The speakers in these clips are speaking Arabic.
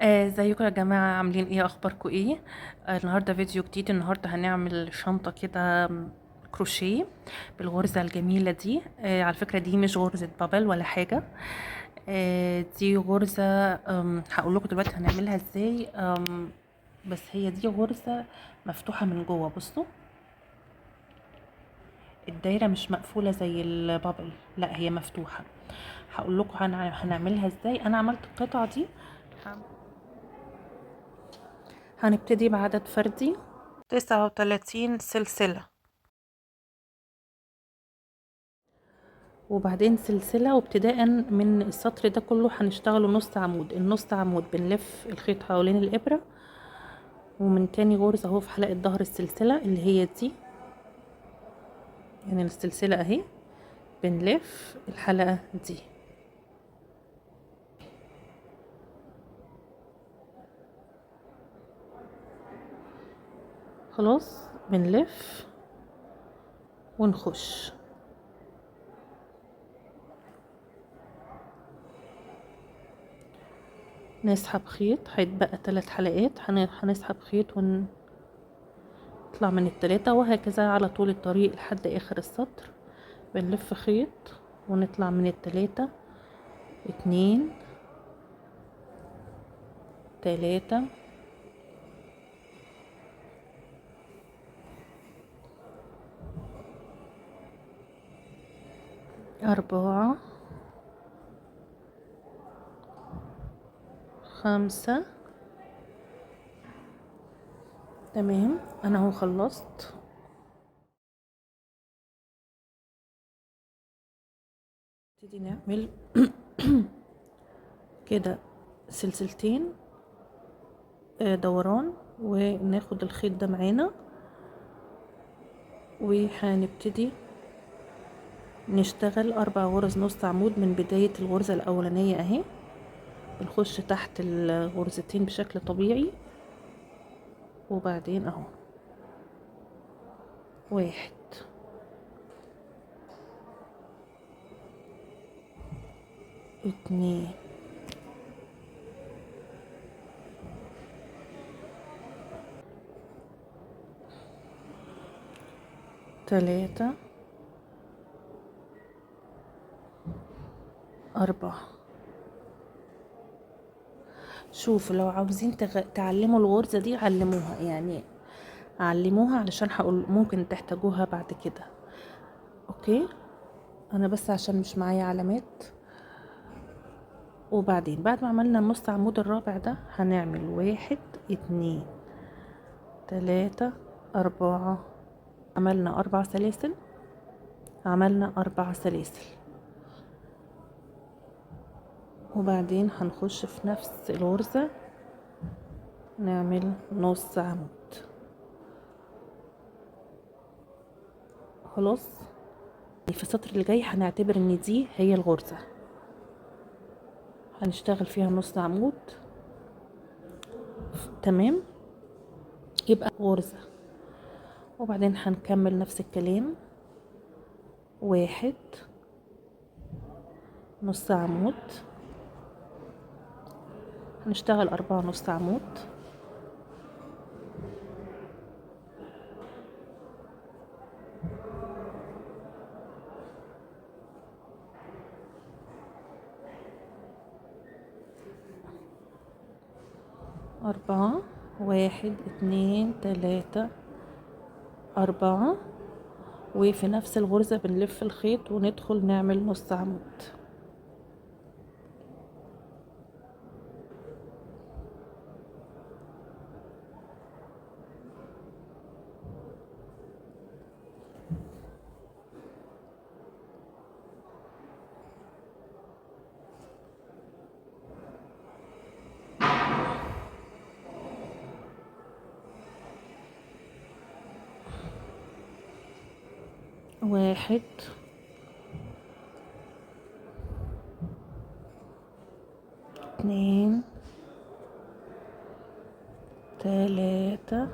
ازيكم يا جماعة، عاملين ايه؟ اخباركم ايه؟ النهاردة فيديو جديد. النهاردة هنعمل شنطة كده كروشيه بالغرزة الجميلة دي. على فكرة دي مش غرزة بابل ولا حاجة. دي غرزة، هقول لكم دلوقتي هنعملها ازاي. بس هي دي غرزة مفتوحة من جوه. بصوا الدايرة مش مقفولة زي البابل، لا هي مفتوحة. هقول لكم هنعملها ازاي. انا عملت القطعة دي. هنبتدي بعدد فردي 39 سلسلة، وبعدين سلسلة، وابتداء من السطر ده كله هنشتغله نص عمود. النص عمود بنلف الخيط حوالين الإبرة، ومن تاني غرزة اهو في حلقة ظهر السلسلة اللي هي دي، يعني السلسلة اهي بنلف الحلقة دي. خلاص بنلف ونخش نسحب خيط. هيتبقى 3 حلقات، هنسحب خيط ونطلع من التلاتة، وهكذا على طول الطريق لحد اخر السطر. بنلف خيط ونطلع من التلاتة، 2 3 4 5. تمام، انا اهو خلصت. نبتدي نعمل كده سلسلتين دوران، وناخد الخيط ده معانا، وهنبتدي نشتغل 4 غرز نص عمود من بداية الغرزة الأولانية اهي. بنخش تحت الغرزتين بشكل طبيعي، وبعدين اهو 1 2 3 4. شوفوا لو عاوزين تعلموا الغرزة دي علموها، يعني علموها علشان هقول ممكن تحتاجوها بعد كده. اوكي، انا بس عشان مش معايا علامات. وبعدين بعد ما عملنا النص عمود الرابع ده هنعمل 1 2 3 4. عملنا 4 سلاسل، عملنا 4 سلاسل، وبعدين هنخش في نفس الغرزة نعمل نص عمود. خلاص، في السطر اللي جاي هنعتبر ان دي هي الغرزة، هنشتغل فيها نص عمود. تمام، يبقى غرزة، وبعدين هنكمل نفس الكلام. 1 نص عمود، هنشتغل 4 نص عمود، 4 1 2 3 4. وفي نفس الغرزة بنلف الخيط وندخل نعمل نص عمود. واحد 2 3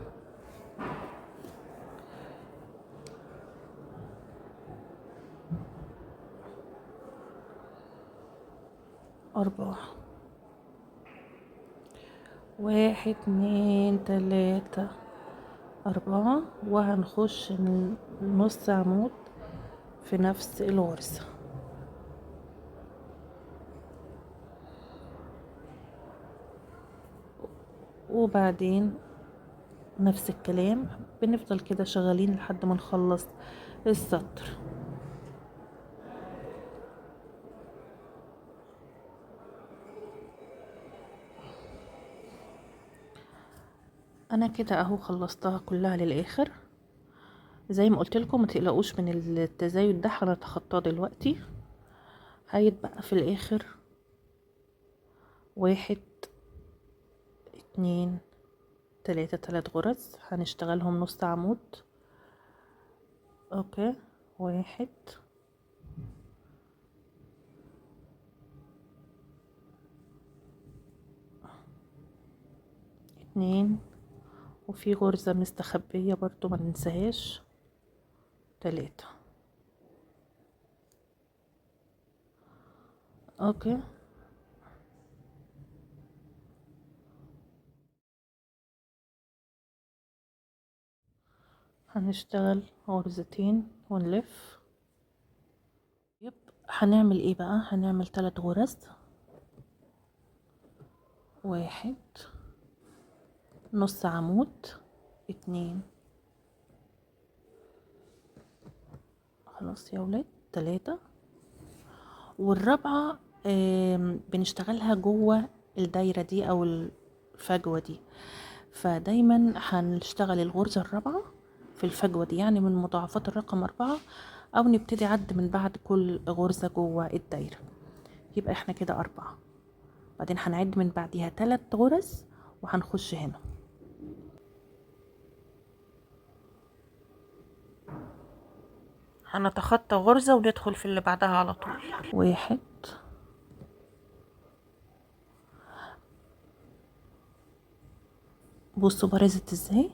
4. 1 2 3 4 وهنخش نص عمود في نفس الغرزة. وبعدين نفس الكلام، بنفضل كده شغالين لحد ما نخلص السطر. انا كده اهو خلصتها كلها للاخر. زي ما قلت لكم ما تقلقوش من التزايد ده، هنتخطاه دلوقتي. هيتبقى في الاخر 1 2 3 3 غرز هنشتغلهم نص عمود. اوكي، 1 2 وفي غرزة مستخبية برضو ما ننساهاش، 3. اوكي، هنشتغل غرزتين ونلف. هنعمل ايه بقى؟ هنعمل 3 غرز، 1 نص عمود، 2 خلاص يا ولاد، 3. والرابعة بنشتغلها جوه الدايرة دي او الفجوة دي، فدايما هنشتغل الغرزة الرابعة في الفجوة دي، يعني من مضاعفات الرقم 4، او نبتدي عد من بعد كل غرزة جوه الدايرة. يبقى احنا كده 4، بعدين هنعد من بعديها 3 غرز وهنخش هنا. هنتخطى غرزة وندخل في اللي بعدها على طول. 1 بصوا برزت ازاي،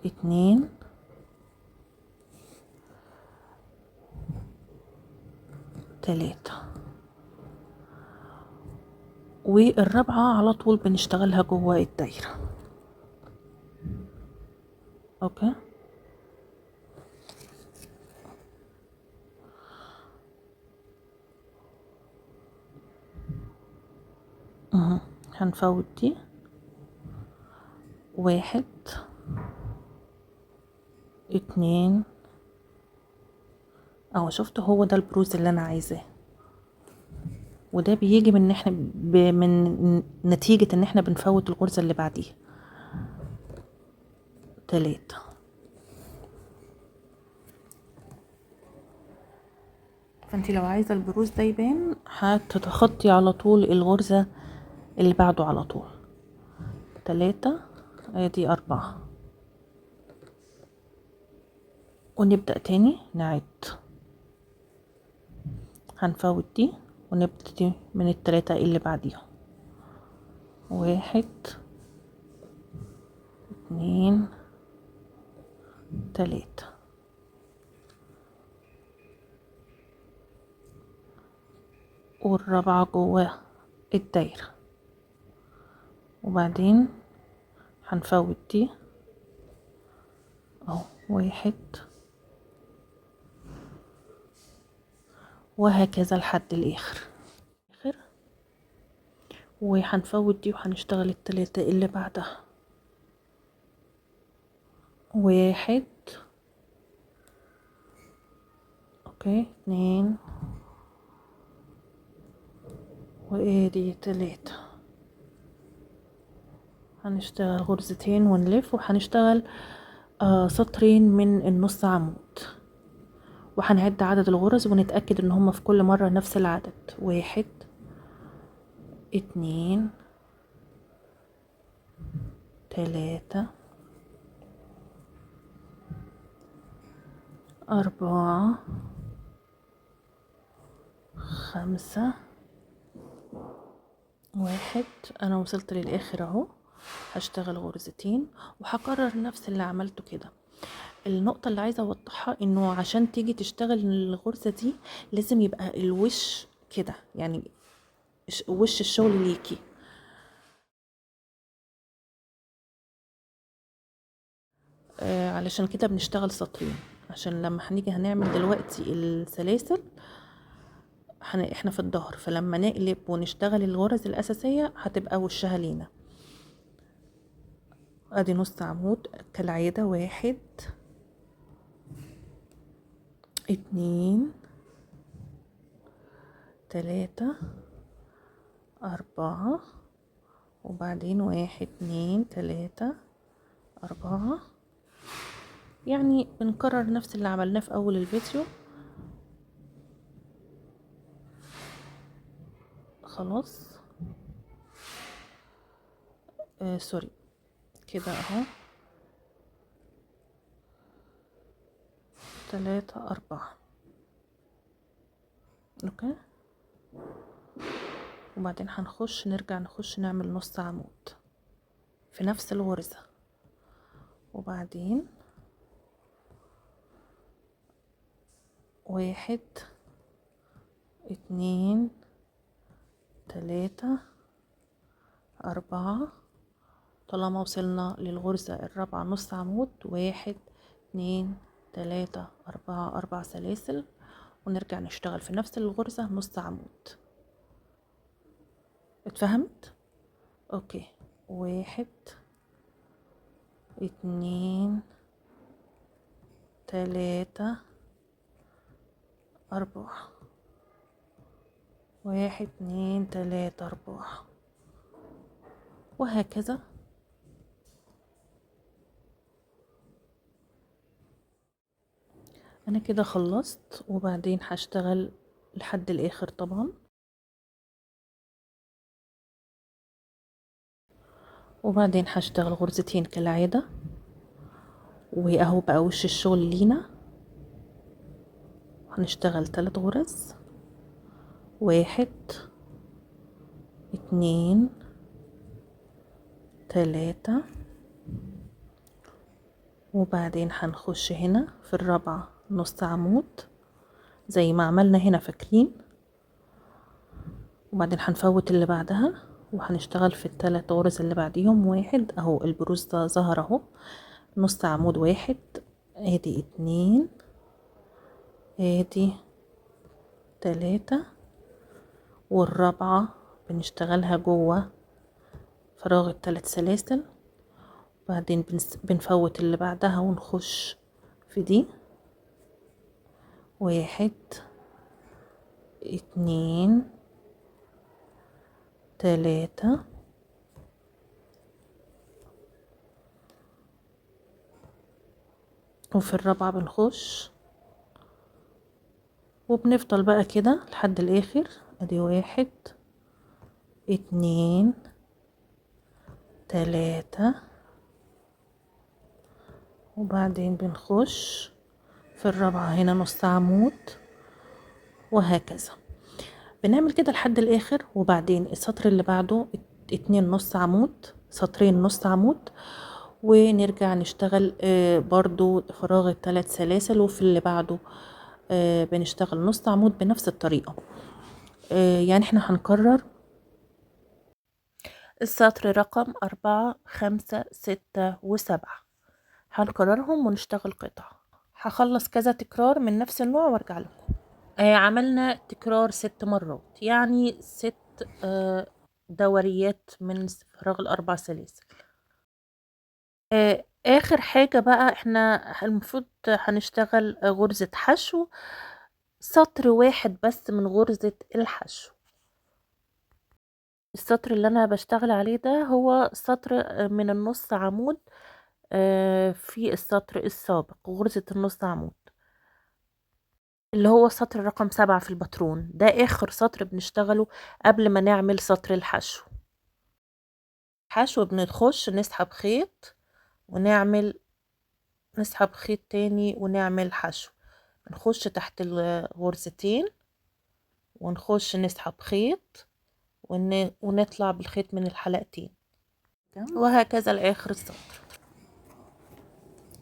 2 3 والرابعة على طول بنشتغلها جوه الدايرة. اوكي، هنفوت دي، 1 2 اهو شفتوا، هو ده البروز اللي انا عايزاه، وده بيجي من ان احنا من نتيجة ان احنا بنفوت الغرزة اللي بعديها. 3 فانتي لو عايزة البروز ده يبان هتتخطي على طول الغرزة اللي بعده على طول. 3 ادي 4 ونبدأ تاني نعد، هنفوت دي ونبتدي من ال3 اللي بعديهم. 1 2 3 والرابعة جوه الدايرة، وبعدين هنفوت دي اهو، 1 وهكذا لحد الاخر. وهنفوت دي وهنشتغل ال3 اللي بعدها. 1 اوكي، 2 وادي 3 هنشتغل غرزتين ونلف، وهنشتغل سطرين من النص عمود، وهنعد عدد الغرز ونتأكد ان هما في كل مرة نفس العدد. 1 2 3 4 5 1. انا وصلت للاخر اهو، هشتغل غرزتين وهكرر نفس اللي عملته كده. النقطة اللي عايزة اوضحها انه عشان تيجي تشتغل الغرزة دي لازم يبقى الوش كده، يعني وش الشغل ليكي، علشان كده بنشتغل سطرين، عشان لما هنيجي هنعمل دلوقتي السلاسل احنا في الظهر، فلما نقلب ونشتغل الغرز الاساسية هتبقى وشها لينا. ادي نص عمود كالعادة، 1 2 3 4 وبعدين 1 2 3 4. يعني بنكرر نفس اللي عملناه في اول الفيديو. خلاص سوري كده اهو، 3 4 اوكي. وبعدين نرجع نخش نعمل نص عمود في نفس الغرزة، وبعدين 1 2 3 4. طالما وصلنا للغرزة الرابعة نص عمود، 1 2 3 4 4 سلاسل، ونرجع نشتغل في نفس الغرزة نص عمود. اتفهمت؟ اوكي. 1 2 3 4 1 2 3 4 وهكذا. انا كده خلصت، وبعدين هشتغل لحد الاخر طبعا. وبعدين هشتغل غرزتين كالعادة، واهو بقى وش الشغل لينا. هنشتغل 3 غرز، 1 2 3. وبعدين هنخش هنا في الرابعة نص عمود زي ما عملنا هنا، فاكرين؟ وبعدين هنفوت اللي بعدها وهنشتغل في ال3 غرز اللي بعديهم. 1 اهو البروز ده ظهر اهو، نص عمود 1، ادي 2، ادي 3، والرابعة بنشتغلها جوه فراغ ال3 سلاسل. بعدين بنفوت اللي بعدها ونخش في دي. 1 2 3. وفي الرابعة بنخش وبنفضل بقى كده لحد الاخر. ادي 1 2 3. وبعدين بنخش في الرابعة هنا نص عمود، وهكذا بنعمل كده لحد الاخر. وبعدين السطر اللي بعده 2 نص عمود، سطرين نص عمود، ونرجع نشتغل برضو فراغ ال3 سلاسل. وفي اللي بعده بنشتغل نص عمود بنفس الطريقة. يعني احنا هنكرر السطر رقم 4 5 6 و7، هنكررهم ونشتغل قطع. هخلص كذا تكرار من نفس النوع وارجع لكم. عملنا تكرار 6 مرات، يعني 6 دوريات من فراغ ال4 سلاسل. اخر حاجة بقى احنا المفروض هنشتغل غرزة حشو، سطر واحد بس من غرزة الحشو. السطر اللي انا بشتغل عليه ده هو سطر من النص عمود في السطر السابق، غرزة النص عمود اللي هو سطر رقم 7 في الباترون ده، اخر سطر بنشتغله قبل ما نعمل سطر الحشو. بنخش نسحب خيط ونعمل، نسحب خيط تاني ونعمل حشو، نخش تحت الغرزتين ونخش نسحب خيط ونطلع بالخيط من الحلقتين، وهكذا لاخر السطر.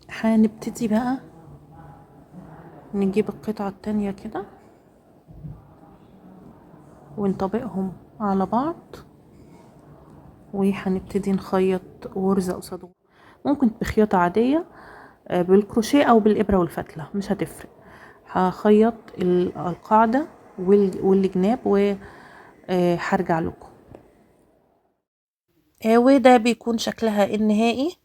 هنبتدي بقى نجيب القطعة التانية كده ونطبقهم على بعض، وهنبتدي نخيط غرزة قصاد غرزة، ممكن بخياطة عادية بالكروشيه او بالابره والفتله مش هتفرق. هخيط القاعده والجناب وهرجع لكم. وده بيكون شكلها النهائي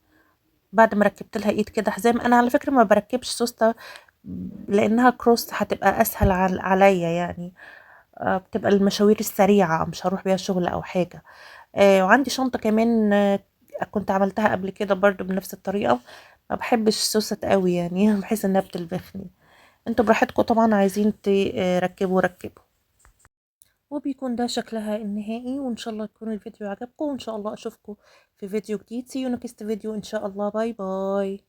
بعد ما ركبت لها ايد كده حزام. انا على فكره ما بركبش سوسته لانها كروس هتبقى اسهل عليا يعني. بتبقى المشاوير السريعه مش هروح بيها شغل او حاجه. وعندي شنطه كمان كنت عملتها قبل كده برضو بنفس الطريقه. ما بحبش سوست قوي يعني بحس انها بتلبخني. انتوا براحتكم طبعا عايزين تركبوا ركبوا. وبيكون ده شكلها النهائي، وان شاء الله يكون الفيديو عجبكم، وان شاء الله اشوفكم في فيديو جديد. see you next فيديو ان شاء الله. باي باي.